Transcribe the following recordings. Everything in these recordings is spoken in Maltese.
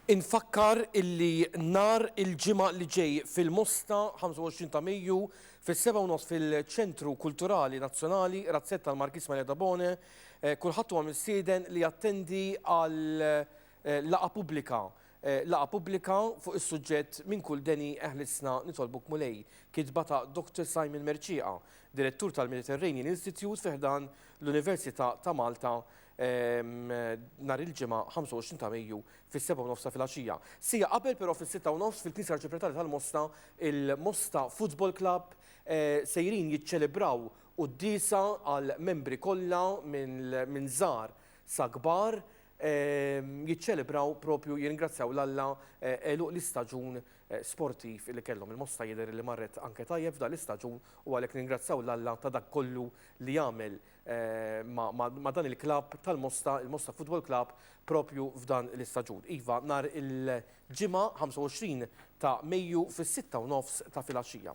Infakkar illi nar il-ġimgħa li ġej fil-Mosta 25 ta' Mejju fis-7:30 fil-Ċentru Kulturali Nazzjonali Razzetta l-Markis Marija Dabone, kulħadd huwa mistieden li jattendi għal laqa pubblika. Laqa pubblika fuq is-suġġett minn kull deni eħlisna nitolbuk mulej, kitba ta' Dr. Simon Merċieqa, direttur tal-Mediterranean Institute fiħdan l-Università ta' Malta nar il-ġimgħa 25 ta' Mejju fis-7:30 filgħaxija. Sija qabel però fis-6:30 fil-Knisja Arċiprestali tal-Mosta, il-Mosta Football Club sejrin jiċċelebraw qudiesa għal membri kollha minn żgħar sa kbar jiċċelebraw propju jirringrazzjaw l-Alla eluq l-istaġun sportiv li kellhom il-Mosta jidher li marret anke tajjeb f'dan l-istaġun u għalhekk ningrazzjaw l-Alla ta' dak kollu li jagħmel ma' dan il-klabb tal-Mosta, il-Mosta Football Club propju f'dan l-istaġun. Iva, nar il-ġimgħa 25 ta' Mejju fis-6:30 ta' filgħaxija.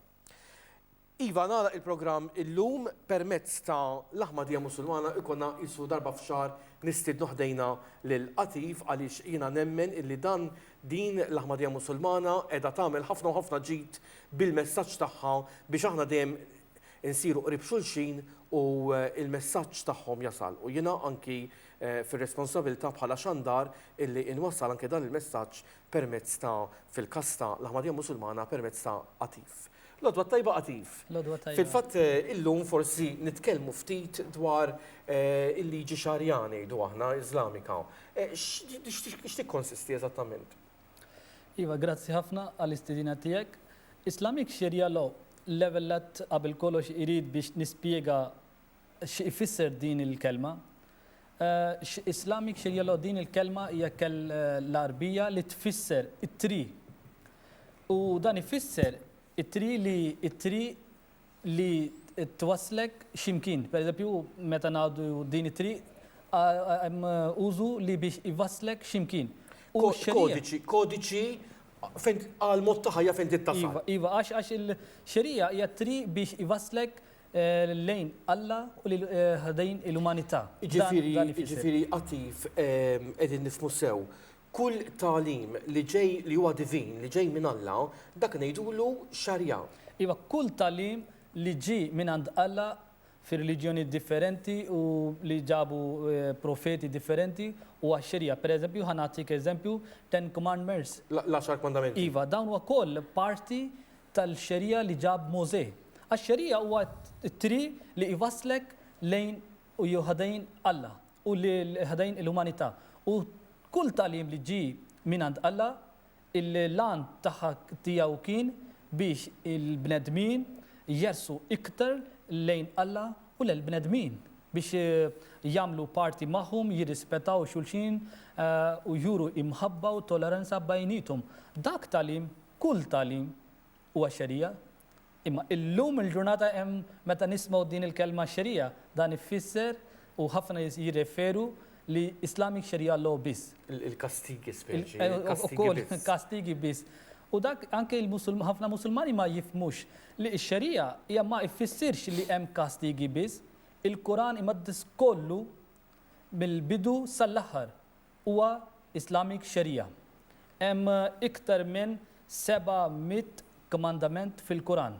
Iva, nara il-programm illum permezz ta' l-Aħmadija Musulmana ikonna isu darba f'xar nistidnu ħdejna lil-qatif għaliex jiena nemmen illi din l-Aħmadija Musulmana qiegħda tagħmel ħafna u ħafna ġid bil-messaġġ tagħha biex aħna dejjem insiru qrib xulxin u il-messaġġ tagħhom jasal. U jiena anki fir-responsabilità bħala xandar illi inwassal anke dan il-messaġġ permezz ta' fil-kasta l-Aħmadija Musulmana permezz ta' qatif. Lodwa tajba qatif. Fil-fatt illum forsi nitkellmu ftit dwar il-liġi xarjani jgħidu aħna Iżlamika. X'tik konsisti eżattament? Iva, grazzi ħafna għall-istedina tiegħek. Islamic Sharia Law levelat qabel kollox irid biex nispjega x'ifisser din il-kelma. Islamic Sharia Law din il-kelma hija l-Arbija li tfisser it-tri. U dan ifisser it-tri li twaslek ximkien. Per eżempju, meta ngħidu din it-tri użu li biex iwaslek ximkien. Kodiċi fejn għal mod ta' ħajja fejn tittasal. Iva, għax il-xerija hija tri biex iwaslek lejn Alla u ħdejn l-umanità. Ġifieri qatif qegħdin nifhmu sew. Kull talim li ġej li huwa divin, li ġej minn Alla, dak ngħidulu xarja. Iva, kull talim li ġi minn għand Alla fi reliġjoni differenti u li ġabu profeti differenti u għax-xerija. Per eżempju, ħanatik eżempju, Ten Commandments. L-10 mandamenti. Iva, dawn huwa koll parti tal-xerija li ġab Mosè. Għax-xerija huwa tri li iwaslek lejn u ħadejn Alla u li ħadejn l-umanità. U kull talim li ġi minn għand Alla, il-lan taħħa tiegħu kien biex il-bnedmin jersu iktar lejn Alla u l-bnedmin biex jagħmlu parti magħhom, jirrispettaw xulxin u juru imħabba u toleranza bejnietom. Dak talim, kull talim huwa xerija. Imma illum il-ġurnata hemm meta nismgħu din il-kelma xerija, dan ifisser u ħafna jirreferu li Islamic Sharia Law biss. Il-kastigi speċi. Kastigi biss. U dak anke ħafna Musulmani ma jifmux li x-xerija hija ma jfissirx li hemm kastigi biss. Il-Quran imaddis kollu mill-bidu sal-aħħar huwa Islamic Sharia. Hemm iktar minn 700 komandament fil-Quran.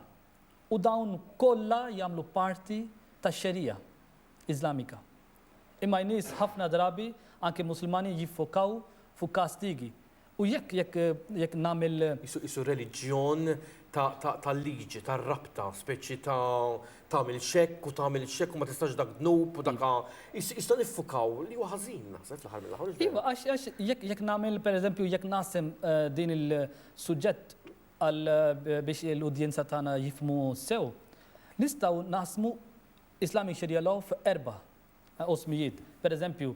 U dawn kollha jagħmlu parti tax-xerija Islamika. Imma jnies ħafna drabi anke Musulmani jiffokaw fuq kastigi. U jekk nagħmel isu reliġjon tal-liġi, tar-rabta, speċi tagħmel xekk u tagħmel xekk u ma tistax dak dnub u dak jista' niffukaw li huwa ħażin naħseb fl-aħħar mill-aħħar. Iva, għax jekk nagħmel pereżempju jekk naqsem din il-suġġett biex l-udjenza tagħna jifhmu sew, nistgħu naqsmu Islamic Sharia Law f'erba' osmijiet. Per eżempju,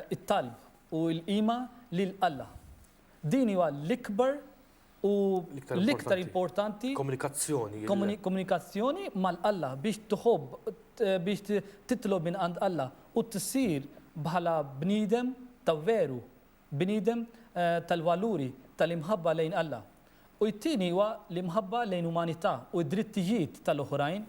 it-talb u l-qima lil Alla. Din huwa l-ikbar u l-iktar importanti komunikazzjoni. Komunikazzjoni mal-Alla biex tħobb biex titlob minn għand Alla u tsir bħala bniedem ta' veru, bniedem tal-valuri, tal-imħabba lejn Alla. U t-tieni huwa l-imħabba lejn umanità u d-drittijiet tal-oħrajn,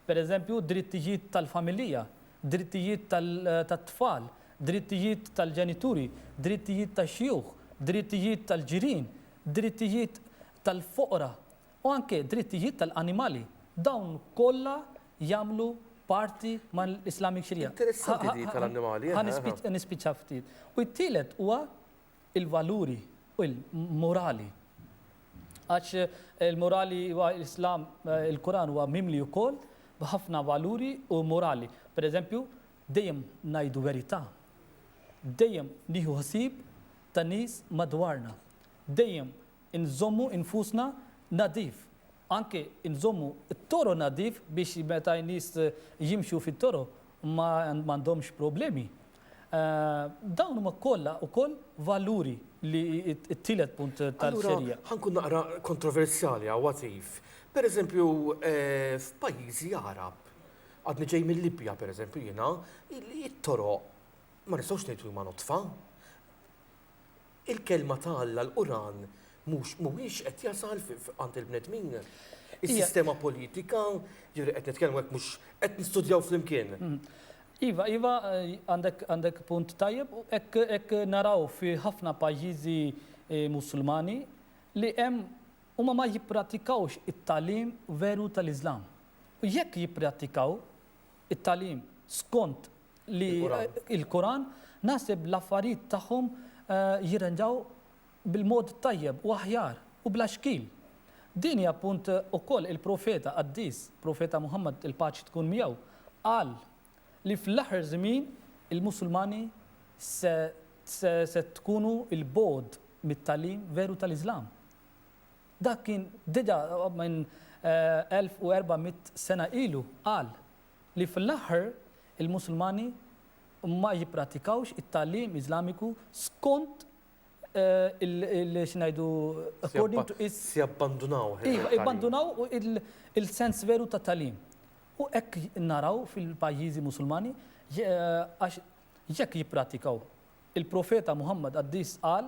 per eżempju, drittijiet tal-familja, drittijiet tal-tfal, drittijiet tal-ġenituri, drittijiet tax-xjuħ, drittijiet tal-ġirien, drittijiet tal-foqra u anke drittijiet tal-animali. Dawn kollha jagħmlu parti mal-Islamic Sharia. Interessanti di tal-annimali. Nispiċċa ftit. U t-tielet huwa il-valuri u il-morali. Għax il-morali huwa l-Islam, il-Quran huwa mimli wkoll b'ħafna valuri u morali. Per eżempju, dejjem ngħidu verità. Dejjem nieħu ħsieb ta' nies madwarna. Dejjem inżommu infusna nadif. Anke inżommu t-toro nadif biex meta nies jimxu fit-toro ma m'għandhomx problemi. Dawn huma kollha wkoll valuri li t-tielet punt tal-xerija. Ħankun naqra kontroversjali għawatif. Per eżempju, f'pajjiżi Arab, għadni ġej mill-Libja per eżempju jiena, it-toro ma nistgħux ngħidu huma notfa. Il-kelma ta' Alla l-Quran mhuwiex qed jasal għand il-bnedmin. Is-sistema politika, ġifieri qed nitkellmu hekk mhux qed nistudjaw flimkien. Iva, għandek punt tajjeb, ek naraw fi ħafna pajjiżi musulmani li hemm huma ma jippratikawx it-talim veru tal-Islam. U jekk jippratikaw it-talim skont li il-Quran, nasib l-affarijiet tagħhom jirranġaw bil-mod tajjeb u aħjar u bla xkil. Din hija punt ukoll il-profeta qaddis, profeta Muhammad il-paċi tkun miegħu, qal li fl-aħħar żmien il-Musulmani se tkunu il-bod mit-talim veru tal-Islam. Dak kien diġà minn 1400 sena ilu qal li fl-aħħar il-Musulmani ma jippratikawx it-talim Islamiku skont il-xinajdu according to is si abbandunaw. Abbandunaw il-sens veru ta' talim. U hekk naraw fil-pajjiżi Musulmani għax jekk jippratikaw. Il-profeta Muhammad qaddis qal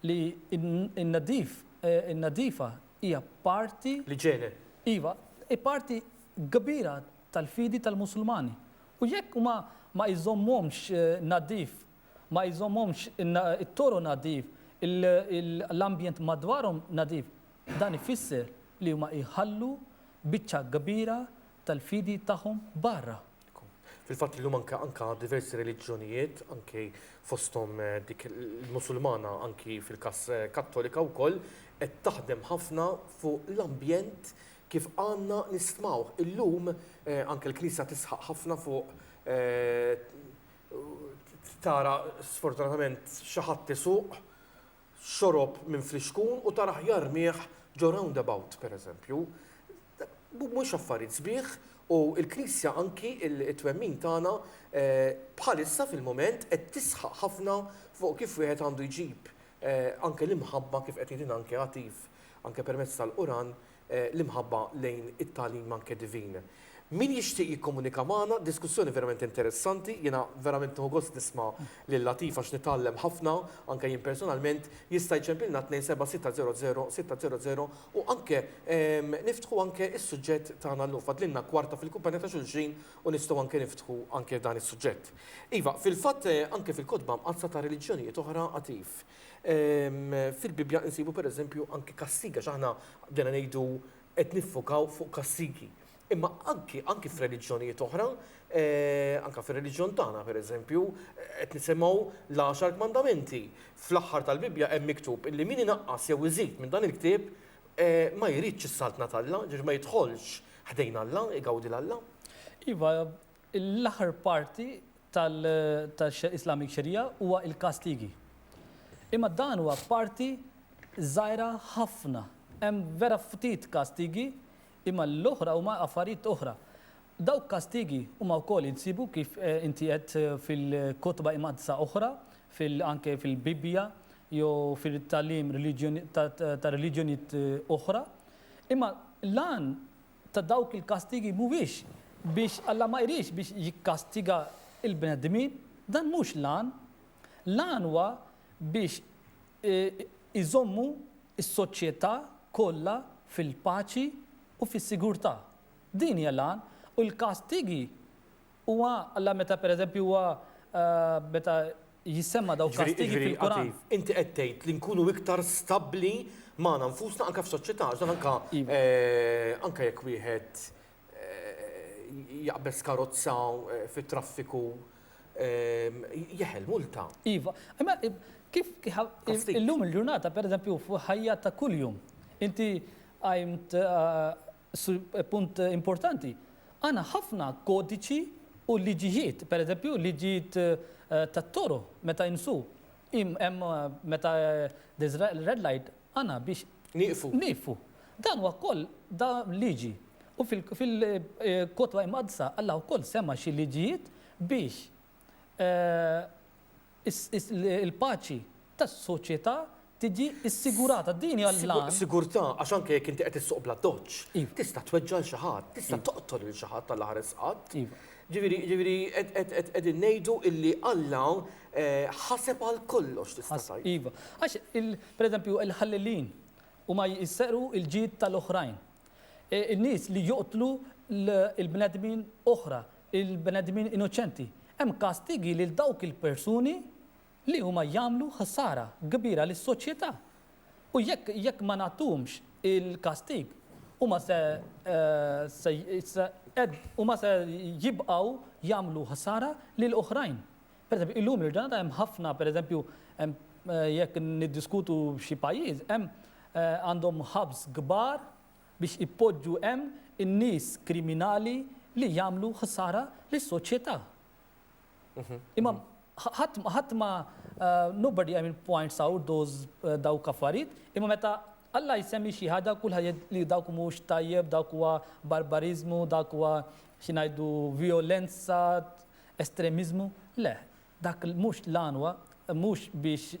li n-nadifa hija parti l-iġene. Iva, parti kbira tal-fidi tal-Musulmani. U jekk ma jżommhomx nadif, ma jżommhomx it-toro nadif, l-ambjent madwarhom nadif, dan ifisser li huma jħallu biċċa kbira tal-fidi tagħhom barra. Fil-fatt li anka diversi reliġjonijiet, anke fosthom dik il-Musulmana, anki fil-każ Kattolika wkoll, qed taħdem ħafna fuq l-ambjent kif għandna nistmawh. Illum anke l-Knisja tisħaq ħafna fuq tara sfortunatament xi ħadd isuq xorob minn fl-ixkun u tara jarmih ġo roundabout pereżempju. Mhux affarijiet sbieħ u l-Knisja anki it-twemmin tagħna bħalissa fil-mument qed tisħaq ħafna fuq kif wieħed għandu jġib anke l-imħabba kif qed jgħidin anke għatif anke permezz tal-Quran l-imħabba lejn it-tagħlim anke divin. Min jixtieq jikkomunika magħna, diskussjoni verament interessanti, jiena verament nieħu gost nisma' lil Latif għax nitgħallem ħafna, anke jien personalment, jista' jċempilna 27600 u anke niftħu anke is-suġġett tagħna llum. Fadlilna kwarta fil-kumpanja ta' xulxin u nistgħu anke niftħu anke dan is-suġġett. Iva, fil-fatt anke fil-kotba mqazza ta' reliġjonijiet oħra qatif. Fil-Bibja insibu pereżempju anke kastiga x'aħna bdejna ngħidu qed niffokaw fuq kastigi. Imma anki f'reliġjonijiet oħra, anke fir-reliġjon tagħna pereżempju, qed nisimgħu l-10 mandamenti. Fl-aħħar tal-Bibja hemm miktub illi min inaqqas jew iżid minn dan il-ktieb ma jridx is-saltna tal-Alla, ġifier ma jidħolx ħdejn Alla, igawdi l-Alla. Iva, l-aħħar parti tal-Islamic Sharia huwa il-kastigi. Imma dan huwa parti żgħira ħafna. Hemm vera ftit kastigi imma l-oħra huma affarijiet oħra. Dawk kastigi huma wkoll insibu kif inti qed fil-kotba imqaddsa oħra, anke fil-Bibja jew fil-talim ta' reliġjonijiet oħra. Imma lan ta' dawk il-kastigi mhuwiex biex Alla ma jrix biex jikkastiga il-bnedmin, dan mhux lan. Lan huwa biex iżommu is-soċjetà kollha fil-paċi u fis-sigurtà. Din hija lan u l-kastigi huwa Alla meta pereżempju huwa meta jisemma daw kastigi fil-Quran. Inti qed tgħid li nkunu iktar stabbli magħna nfusna anke f'soċjetà, anke jekk wieħed jaqbes karozza fit-traffiku jeħel multa. Iva, imma kif illum il-ġurnata, per eżempju, ħajja ta' kuljum, inti għajmt punt importanti, għana ħafna kodiċi u liġijiet, per eżempju, liġijiet ta' toro, meta jinsu, meta red light, għana biex nifu. Dan huwa koll, da liġi. U fil-kotba imadsa, Allah u koll semma xi liġijiet biex il-paċi tas soċjetà tiġi assigurata. Dini għall-lan. Sigurtà, għax anke jekk inti qed issuq bla doċċ, tista' tweġġa' l xi ħadd, tista' toqtol il xi ħadd tal-aħħar isqatt. Ġifieri qegħdin ngħidu illi Alla ħaseb għal kollox tista' tgħid. Iva, għax pereżempju il-ħallelin huma jisseqru il-ġid tal-oħrajn. In-nies li joqtlu il-bnedmin oħra, il-bnedmin innoċenti. Hemm kastigi lil dawk il-persuni li huma jagħmlu ħsara kbira lis-soċjetà. U jekk ma nagħtumx il-kastig, huma se jibqgħu jagħmlu ħsara lil oħrajn. Pereżempju, illum il-ġurnata hemm ħafna, pereżempju, jekk niddiskutu xi pajjiż, hemm għandhom ħabs kbar biex ipoġġu hemm in-nies kriminali li jagħmlu ħsara lis-soċjetà. Imma ħadd ma nobody points out those dawk affarijiet, imma meta Alla jsemmi xi ħaġa kulħadd li dawk mhux tajjeb, dawk huwa barbarizmu, dawk huwa xi ngħidu violenza, estremizmu. Le, dak mhux l-għanwa, mhux biex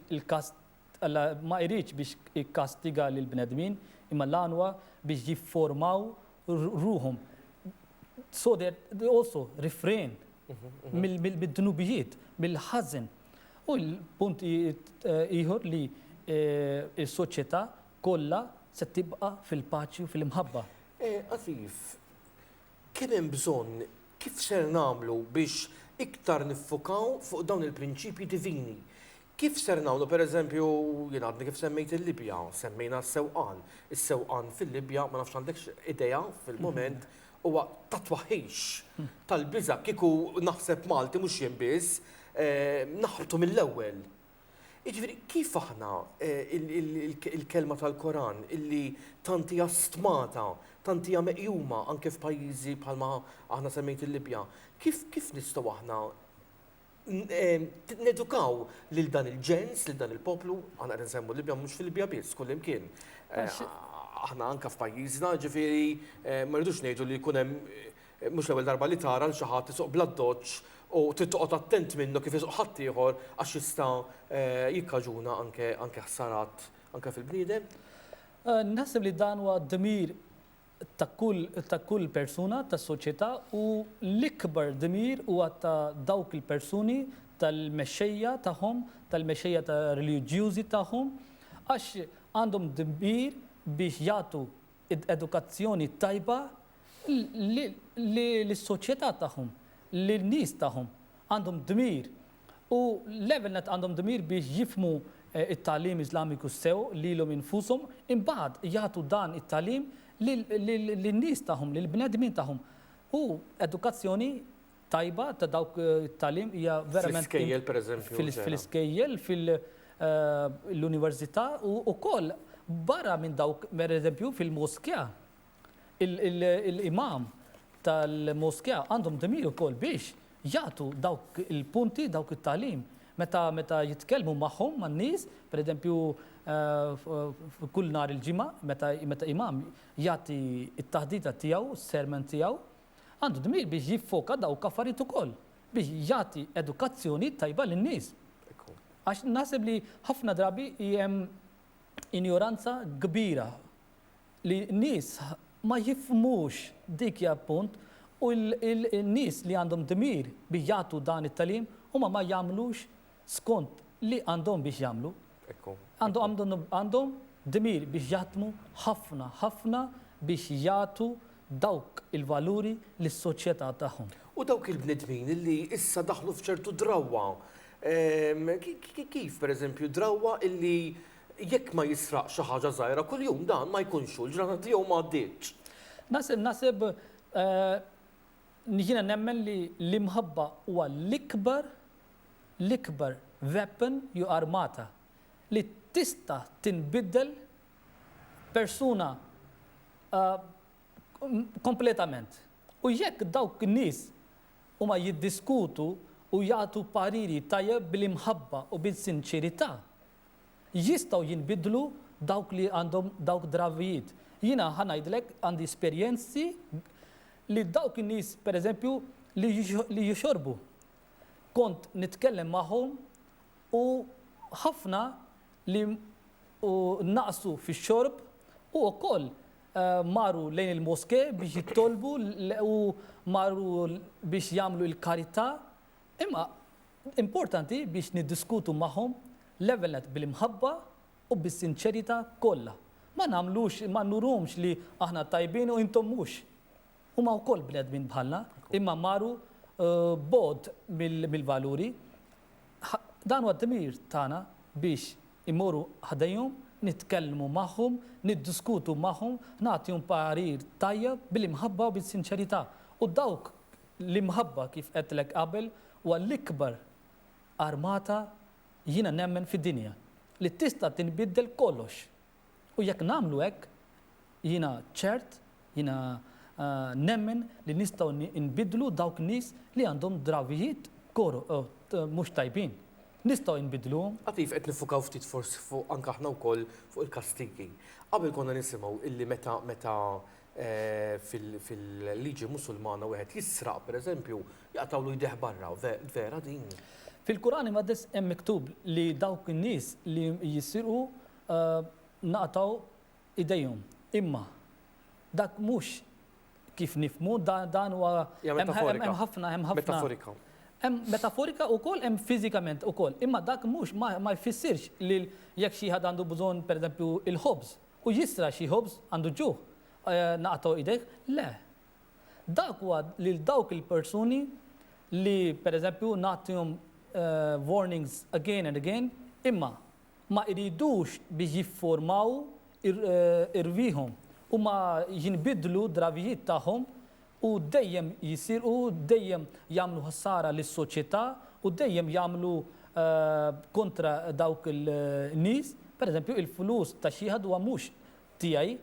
ma jridx biex ikkastiga lil bnedmin, imma l-għanwa biex jiffurmaw ruhom. So they also refrain mill-dnubijiet, mill-ħażen. U l-punt ieħor li s-soċjetà kollha se tibqa' fil-paċi u fil-imħabba. Għafif, kemm hemm bżonn kif ser nagħmlu biex iktar niffukaw fuq dawn il-prinċipji divini? Kif ser nagħmlu pereżempju jien għadni kif semmejt il-Libja, semmejna s-sewqan. Is-sewqan fil-Libja ma nafx għandekx idea fil-moment huwa ta' twaħħix tal-biża' kieku naħseb Malti mhux jien biss naħbtu mill-ewwel. Jiġifieri kif aħna il-kelma tal-Koran illi tant hija stmata, tant hija meqjuma anke f'pajjiżi bħalma aħna semmejt il-Libja, kif nistgħu aħna nedukaw lil dan il-ġens, lil dan il-poplu, aħna qed nsemmu l-Libja mhux fil-Libja biss kullimkien. Aħna anke f'pajjiżna ġifieri ma rridux ngħidu li jkun hemm mhux l-ewwel darba li tara l xi ħadd isuq bla doċċ u tittoqgħod attent minnu kif isuq ħadd ieħor għax jista' jikkaġuna anke ħsarat anke fil-bniedem. Naħseb li dan huwa dmir ta' kull persuna tas-soċjetà u l-ikbar dmir huwa ta' dawk il-persuni tal-mexxejja tagħhom, tal-mexxejja ta' reliġjużi tagħhom, għax għandhom dmir biex jagħtu edukazzjoni tajba lis-soċjetà tagħhom, lin-nies tagħhom. Għandhom dmir u level net għandhom dmir biex jifhmu it-tagħlim Iżlamiku sew lilhom infushom, imbagħad jagħtu dan it-tagħlim lin-nies tagħhom, lill-bnedmin tagħhom. U edukazzjoni tajba ta' dawk it-tagħlim hija verament fl-iskejjel pereżempju. Fl-iskejjel fil-università u wkoll barra minn dawk pereżempju fil-moskea. Il-imam tal-moskea għandhom dmir ukoll biex jagħtu dawk il-punti, dawk it-tagħlim. Meta jitkellmu magħhom man-nies, pereżempju kull nhar il-ġimgħa, meta imam jagħti t-taħdita tiegħu, s-sermon tiegħu, għandu dmir biex jiffoka dawk affarijiet ukoll biex jagħti edukazzjoni tajba lin-nies. Għax naħseb li ħafna drabi hemm ignoranza kbira li n-nies ma jifhmux dik hija punt u l-nies li għandhom dmir biex jagħtu dan it-tagħlim huma ma jagħmlux skont li għandhom biex jagħmlu. Għandhom dmir biex jaħdmu ħafna biex jagħtu dawk il-valuri lis-soċjetà tagħhom. U dawk il-bnedmin li issa daħlu f'ċertu drawwa Kif pereżempju drawwa illi jekk ma jisraq xi ħaġa żgħira kuljum dan ma jkunx l-ġurnata tiegħu ma għaddietx. Nasib jiena nemmen li l-imħabba huwa l-ikbar weapon ju armata li tista' tinbiddel persuna kompletament. U jekk dawk in-nies huma jiddiskutu u jagħtu pariri tajjeb bil-imħabba u bil-sinċerità, jistgħu jinbidlu dawk li għandhom dawk drawijiet. Jiena ħanajdlek għandi esperjenzi li dawk in-nies pereżempju li jixorbu. Kont nitkellem magħhom u ħafna li naqsu fix-xorb u wkoll maru lejn il-moske biex jittolbu u maru biex jagħmlu l-karità. Imma importanti biex niddiskutu magħhom levelet bil-imħabba u bis-sinċerità kollha. Ma nagħmlux, ma nurhomx li aħna tajbin u intom mhux. Huma wkoll bnedmin bħalna, imma maru bod mill-valuri. Dan huwa d-dmir tagħna biex imorru ħdejhom, nitkellmu magħhom, niddiskutu magħhom, nagħtihom parir tajjeb bil-imħabba u bis-sinċerità. U dawk l-imħabba kif qedtlek qabel huwa l-ikbar armata jiena nemmen fid-dinja li tista' tinbiddel kollox. U jekk nagħmlu hekk jiena ċert, jiena nemmen li nistgħu nbidlu dawk nies li għandhom drawijiet mhux tajbin. Nistgħu nbidluhom. Għatif qed nifukaw ftit forsi fuq anke aħna wkoll fuq il-kastigi. Qabel konna nisimgħu illi meta fil-liġi Musulmana wieħed jisraq pereżempju jaqtawlu jdeh barra, vera din. Fil-Kurani Muqaddas hemm miktub li dawk in-nies li jisirqu naqtaw idejhom. Imma dak mhux kif nifmu dan huwa hemm ħafna metaforika. Hemm metaforika wkoll hemm fiżikament ukoll. Imma dak mhux ma jfissirx li jekk xi ħadd għandu bżonn pereżempju il-ħobż u jisra xi ħobż għandu ġuħ naqtaw idejh, le. Dak huwa lil dawk il-persuni li pereżempju nagħtihom warnings again and again, imma ma jridux biex jiffurmaw irwieħhom u ma jinbidlu drawijiet tagħhom u dejjem jisirqu, dejjem jagħmlu ħsara lis-soċjetà u dejjem jagħmlu kontra dawk il-nies. Pereżempju il-flus ta' xi ħadd huwa mhux tiegħi,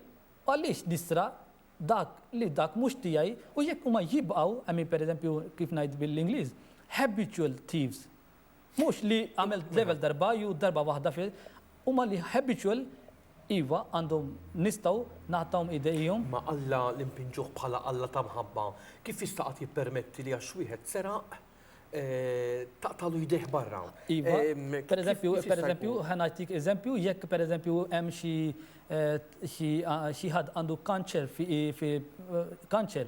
għaliex nisra dak mhux tiegħi u jekk huma jibqgħu, pereżempju kif ngħid bil-Ingliż, habitual thieves. Mhux li għamelt level darba ju darba waħda huma li habitual iva għandhom nistgħu nagħtawhom idejhom. Ma Alla l-impinġuh bħala Alla ta' mħabba, kif jista' qed jippermetti li għax wieħed seraq taqtalu jdejh barra. Iva, pereżempju ħanajtik eżempju, jekk pereżempju hemm xi ħadd għandu kanċer fi kanċer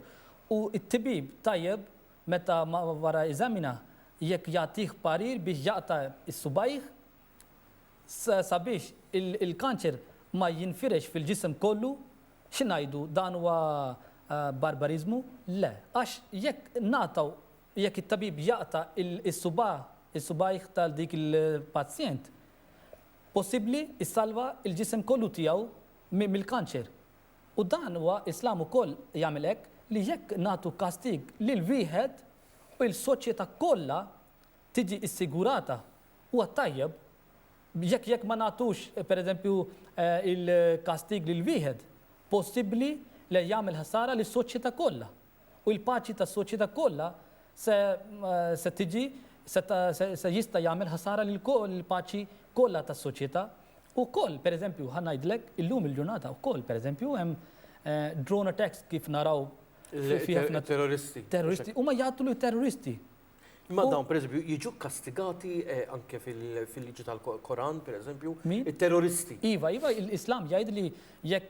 u t-tibib tajjeb meta wara eżamina jekk jagħtih parir biex jaqta' is-subajh sabiex il-kanċer ma jinfirex fil-ġisem kollu, x'ngħidu dan huwa barbarizmu? Le, għax jekk nagħtaw jekk it-tabib jaqta' is-subajh tal dik il-pazjent, possibbli issalva il-ġisem kollu tiegħu mill-kanċer. U dan huwa Islam ukoll jagħmel hekk li jekk nagħtu kastig lil wieħed u l-soċjetà kollha tiġi assigurata huwa tajjeb. Jekk ma nagħtux pereżempju il-kastig lil wieħed, possibbli li jagħmel ħsara lis-soċjetà kollha. U l-paċi tas-soċjetà kollha se tiġi se jista' jagħmel ħsara lill-paċi kollha tas-soċjetà. Ukoll pereżempju ħanajdlek illum il-ġurnata wkoll pereżempju hemm drone attacks kif naraw fi ħafna terroristi. Huma jagħtu terroristi. Ma dawn pereżempju jiġu kastigati anke fil-liġi tal-Koran pereżempju it-terroristi. Iva, l-Islam jgħid li jekk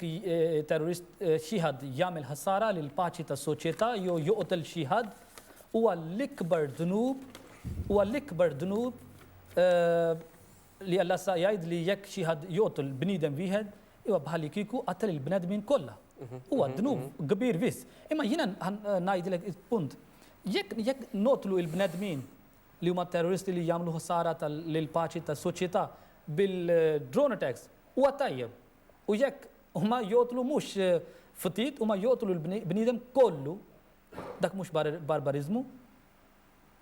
terrorist xi ħadd jagħmel ħsara lil paċi tas-soċjetà jew joqtel xi ħadd huwa l-ikbar dnub li Alla sa jgħid li jekk xi ħadd joqtel bniedem wieħed huwa bħalli kieku qatel il-bnedmin kollha. Huwa dnub kbir biss. Imma jiena ngħidlek punt. Jekk notlu il-bnedmin li huma terroristi li jagħmlu ħsara lill-paċi tas-soċjetà bil-drone attacks huwa tajjeb. U jekk huma jotlu mhux ftit huma jotlu l-bniedem kollu dak mhux barbarizmu.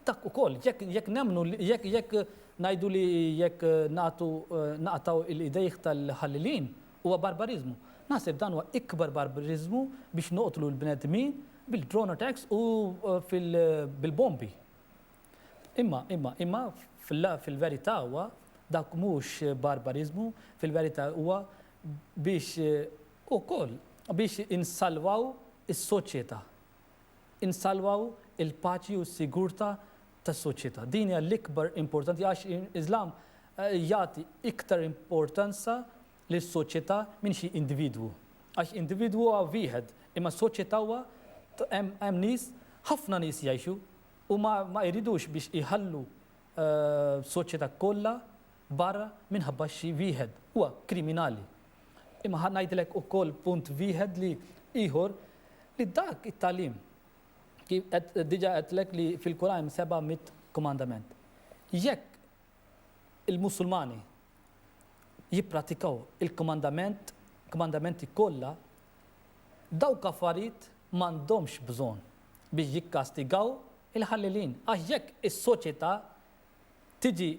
Dak ukoll jekk nemnu jekk ngħidu li jekk naqtaw il-idejh tal-ħallilin huwa barbarizmu. Naħseb dan huwa ikbar barbarizmu biex noqtlu l-bnedmin bil-drone attacks u bil-bombi. Imma fil-verità huwa dak mhux barbarizmu, fil-verità huwa biex ukoll biex insalvaw is-soċjetà. Insalvaw il-paċi u s-sigurtà tas-soċjetà. Din hija l-ikbar importanti għax l-Iżlam jagħti iktar importanza lis-soċjetà minn xi individwu. Għax individwu huwa wieħed, imma s-soċjetà huwa hemm nies, ħafna nies jgħixu u ma jridux biex iħallu soċjetà kollha barra minħabba xi wieħed huwa kriminali. Imma ħa ngħidlek ukoll punt wieħed li ieħor li dak it-tagħlim kif diġà qedtlek li fil-Quran 700 komandament. Jekk il-Musulmani jippratikaw il-komandamenti kollha, dawk affarijiet m'għandhomx bżonn biex jikkastigaw il-ħallilin. Għax jekk is-soċjetà tiġi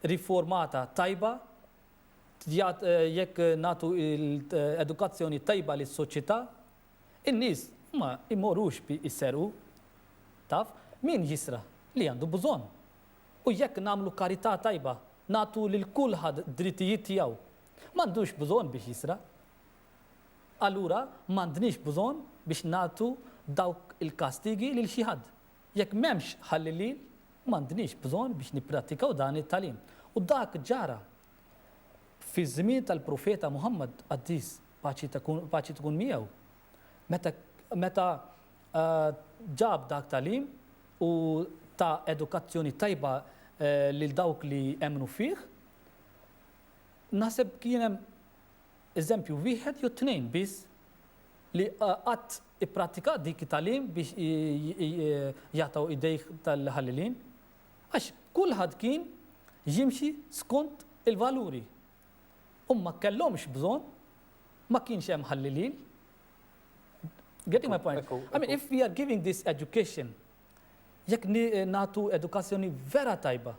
riformata tajba, jekk nagħtu l-edukazzjoni tajba lis-soċjetà, in-nies ma imorrux bi jisserqu. Taf, min jisra li għandu bżonn. U jekk nagħmlu karità tajba, nagħtu lil kulħadd drittijiet tiegħu, m'għandux bżonn biex jisra. Allura m'għandniex bżonn biex nagħtu dawk il-kastigi lil xi ħadd. Jekk m'hemmx ħallilin, m'għandniex bżonn biex nippratikaw dan it-tagħlim. U dak ġara fi żmien tal-Profeta Muhammad qaddis paċi tkun miegħu. Meta ġab dak tagħlim u ta' edukazzjoni tajba lil dawk li emnu fih, naħseb kien hemm eżempju wieħed jew tnejn biss li qatt ipprattika dik it-tagħlim biex jagħtaw idejh tal-ħallilin, għax kulħadd kien jimxi skont il-valuri. Ma kellhomx bżonn, ma kienx hemm ħallilin. Getting my point? I mean, if we are giving this education, jekk nagħtu edukazzjoni vera tajba,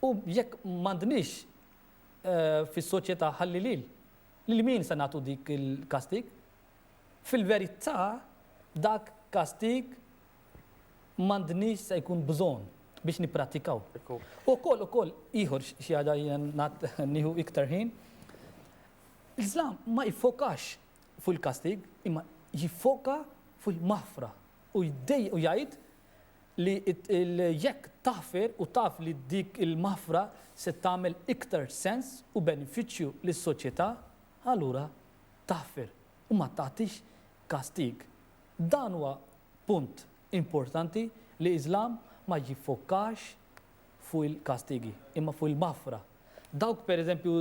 u jekk m'għandniex fis-soċjetà ħallilin, lil min se nagħtu dik il-kastig? Fil-verità dak kastig m'għandniex se jkun bżonn biex nippratikaw. Ukoll ieħor xi ħaġa nieħu iktar ħin. L-Islam ma jiffokax fuq il-kastig, imma jiffoka fuq il-maħfra u jgħid li jekk taħfer u taf li dik il-maħfra se tagħmel iktar sens u benefiċċju lis-soċjetà, allura taħfer u ma tagħtix kastig. Dan huwa punt importanti li Islam ma jiffokax fuq il-kastigi, imma fuq il-maħfra. Dawk pereżempju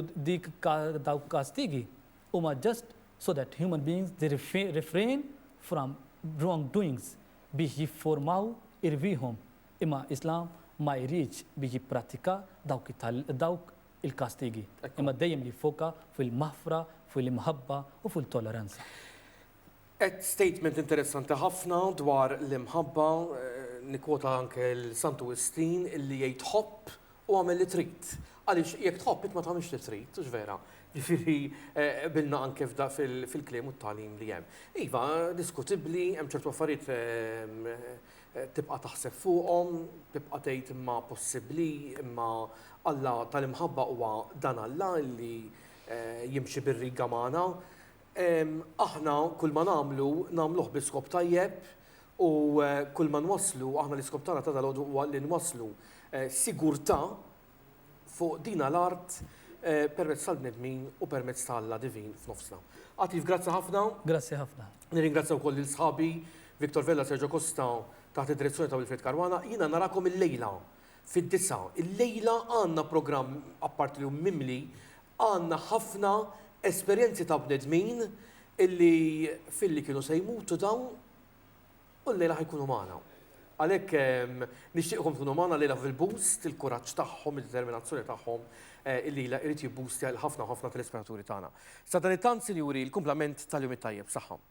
dawk kastigi huma just so that human beings they refrain from wrongdoings biex jiffurmaw irwieħhom. Imma Islam ma jridx biex jipprattika dawk il-kastigi. Imma dejjem jiffoka fil-maħfra, fil-imħabba u fil-toleranza. Statement interessanti ħafna dwar l-imħabba, nikwota anke l-Sant Augustin illi jgħid ħobb u għamel li trid. Għaliex jekk tħobb ma tagħmilx li trid, mhux vera. Ġifieri bilna anke fil-kliem u t-tagħlim li hemm. Iva, diskutibbli, hemm ċertu affarijiet tibqa' taħseb fuqhom, tibqa' tgħid imma possibbli, imma Alla tal-imħabba huwa dan Alla li jimxi bir-riga magħna. Aħna kull ma nagħmluh bi-skop tajjeb u kull ma nwasslu aħna l-iskop tagħna ta' dalgħodu huwa li nwasslu sigurtà fuq dina l-art permezz tal-bnedmin u permezz tal-Alla divin f'nofsna. Għatif, grazzi ħafna. Grazzi ħafna. Nirringrazzja wkoll lil sħabi Viktor Vella, Sergio Costa taħt id-direzzjoni ta' Wilfred Karwana. Jiena narakom il-lejla fid-9. Il-lejla għandna programm apparti li mimli, għandna ħafna esperjenzi ta' bnedmin illi fil-li kienu se jmutu dawn u l-lejla ħajkunu magħna. għalhekk nixtieqhom tkunu magħna lejla fil-boost, il-kuraġġ tagħhom, id-determinazzjoni tagħhom illi irid jibboostja ħafna telespettaturi tagħna. Sa dan it-tant, sinjuri, l-kumplament tal-jum it-tajjeb saħħom.